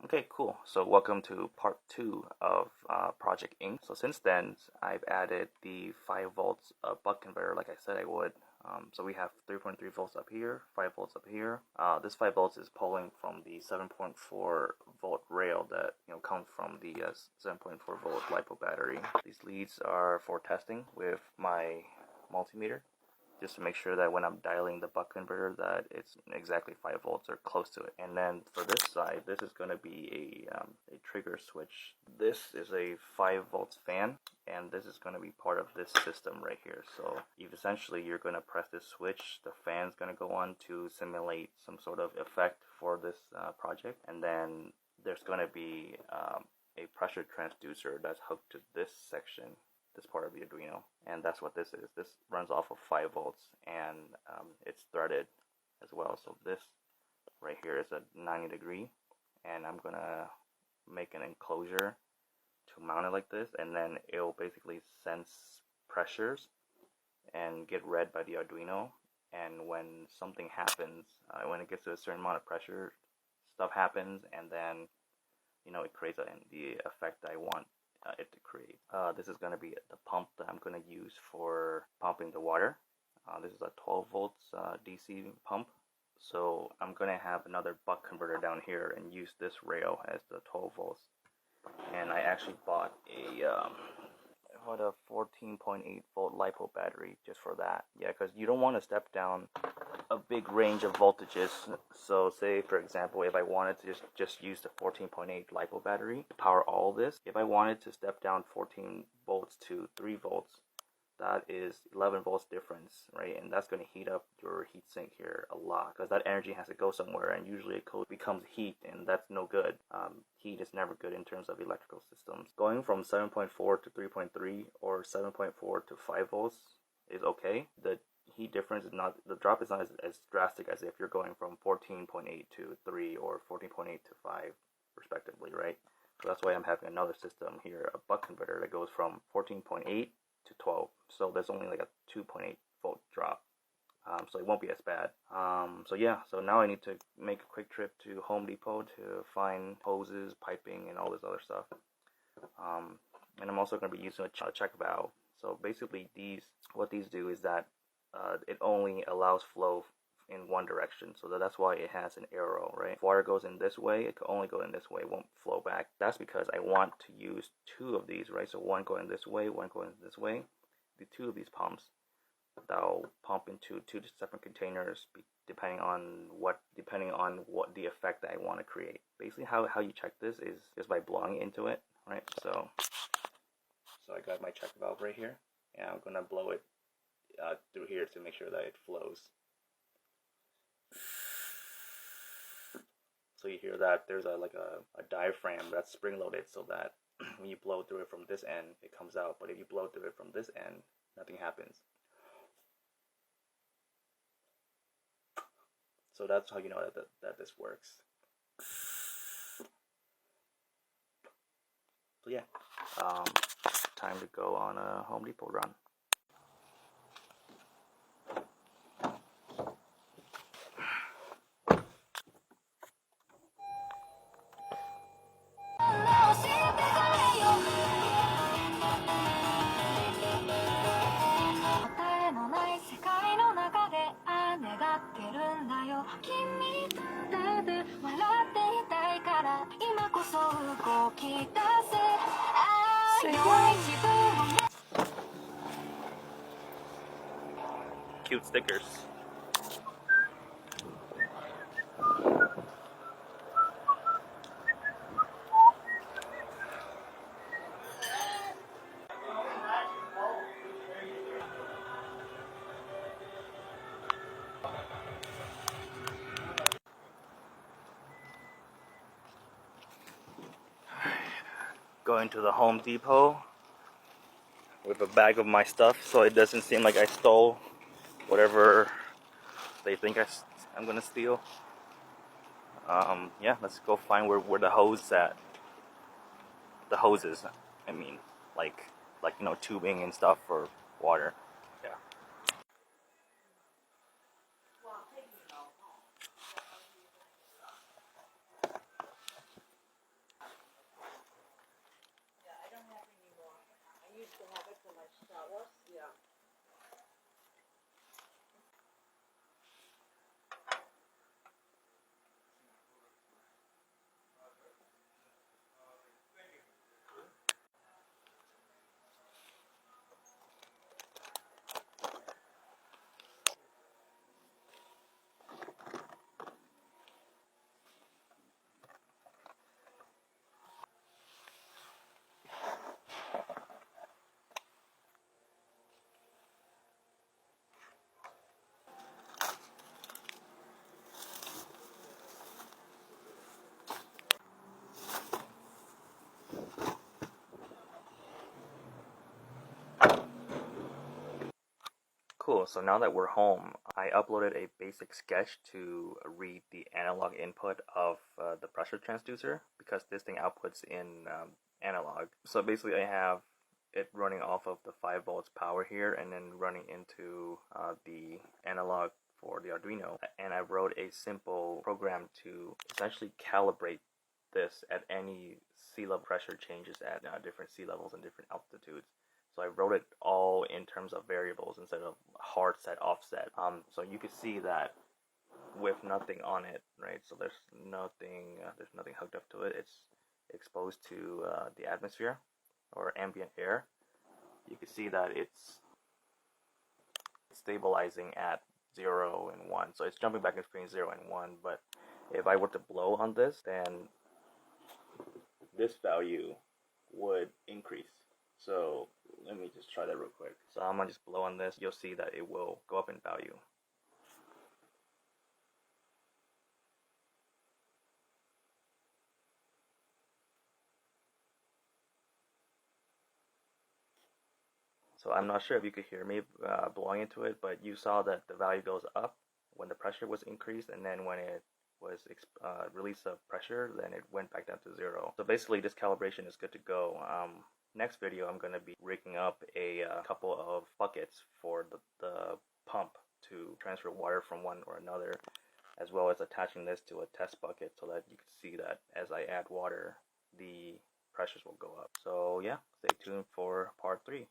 Okay, cool. So welcome to part 2 of Project Ink. So since then, I've added the 5 volts buck converter like I said I would. So we have 3.3 volts up here, 5 volts up here. This 5 volts is pulling from the 7.4 volt rail that comes from the 7.4 volt LiPo battery. These leads are for testing with my multimeter, just to make sure that when I'm dialing the buck converter that it's exactly 5 volts or close to it. And then for this side, this is going to be a trigger switch. This is a 5 volts fan, and this is going to be part of this system right here. So you're going to press this switch, the fan's going to go on to simulate some sort of effect for this project, and then there's going to be a pressure transducer that's hooked to this section, this part of the Arduino, and that's what this is. This runs off of 5 volts, and it's threaded as well. So this right here is a 90 degree, and I'm gonna make an enclosure to mount it like this, and then it'll basically sense pressures and get read by the Arduino. And when something happens, when it gets to a certain amount of pressure, stuff happens, and then it creates the effect I want it to create. This is going to be the pump that I'm going to use for pumping the water. This is a 12 volts DC pump. So I'm going to have another buck converter down here and use this rail as the 12 volts. And I actually bought a 14.8 volt LiPo battery just for that. Yeah, because you don't want to step down a big range of voltages. So say for example, if I wanted to just use the 14.8 LiPo battery to power all this, if I wanted to step down 14 volts to 3 volts, that is 11 volts difference, right? And that's going to heat up your heatsink here a lot, because that energy has to go somewhere, and usually it becomes heat, and that's no good. Heat is never good in terms of electrical systems. Going from 7.4 to 3.3 or 7.4 to 5 volts is okay. The heat difference is not, the drop is not as drastic as if you're going from 14.8 to 3 or 14.8 to 5 respectively, right? So that's why I'm having another system here, a buck converter that goes from 14.8 to 12. So there's only like a 2.8 volt drop. So it won't be as bad. So yeah, so now I need to make a quick trip to Home Depot to find hoses, piping, and all this other stuff. And I'm also going to be using a check valve. So basically what these do is that it only allows flow in one direction, so that's why it has an arrow, right? If water goes in this way, it can only go in this way, it won't flow back. That's because I want to use 2 of these, right? So one going this way, one going this way. The 2 of these pumps that'll pump into 2 separate containers, depending on what the effect that I want to create. Basically, how you check this is just by blowing into it, right? So I got my check valve right here, and I'm gonna blow it through here to make sure that it flows. So you hear that there's a diaphragm that's spring loaded, so that when you blow through it from this end, it comes out. But if you blow through it from this end, nothing happens. So that's how you know that this works. So yeah, time to go on a Home Depot run. Cute stickers. Going to the Home Depot with a bag of my stuff, so it doesn't seem like I stole whatever they think I'm gonna steal. Yeah, let's go find where the hose at. The hoses, I mean, like tubing and stuff for water. Yeah. Cool, so now that we're home, I uploaded a basic sketch to read the analog input of the pressure transducer, because this thing outputs in analog. So basically I have it running off of the 5 volts power here, and then running into the analog for the Arduino. And I wrote a simple program to essentially calibrate this at any sea level pressure changes at different sea levels and different altitudes. So I wrote it all in terms of variables instead of hard set offset. So you can see that with nothing on it, right? So there's nothing hooked up to it. It's exposed to the atmosphere or ambient air. You can see that it's stabilizing at 0 and 1. So it's jumping back between 0 and 1. But if I were to blow on this, then this value would increase. So let me just try that real quick. So I'm gonna just blow on this. You'll see that it will go up in value. So I'm not sure if you could hear me blowing into it, but you saw that the value goes up when the pressure was increased, and then when it was release of pressure, then it went back down to 0. So basically this calibration is good to go. Next video I'm going to be rigging up a couple of buckets for the pump to transfer water from one or another, as well as attaching this to a test bucket so that you can see that as I add water, the pressures will go up. So yeah, stay tuned for part 3.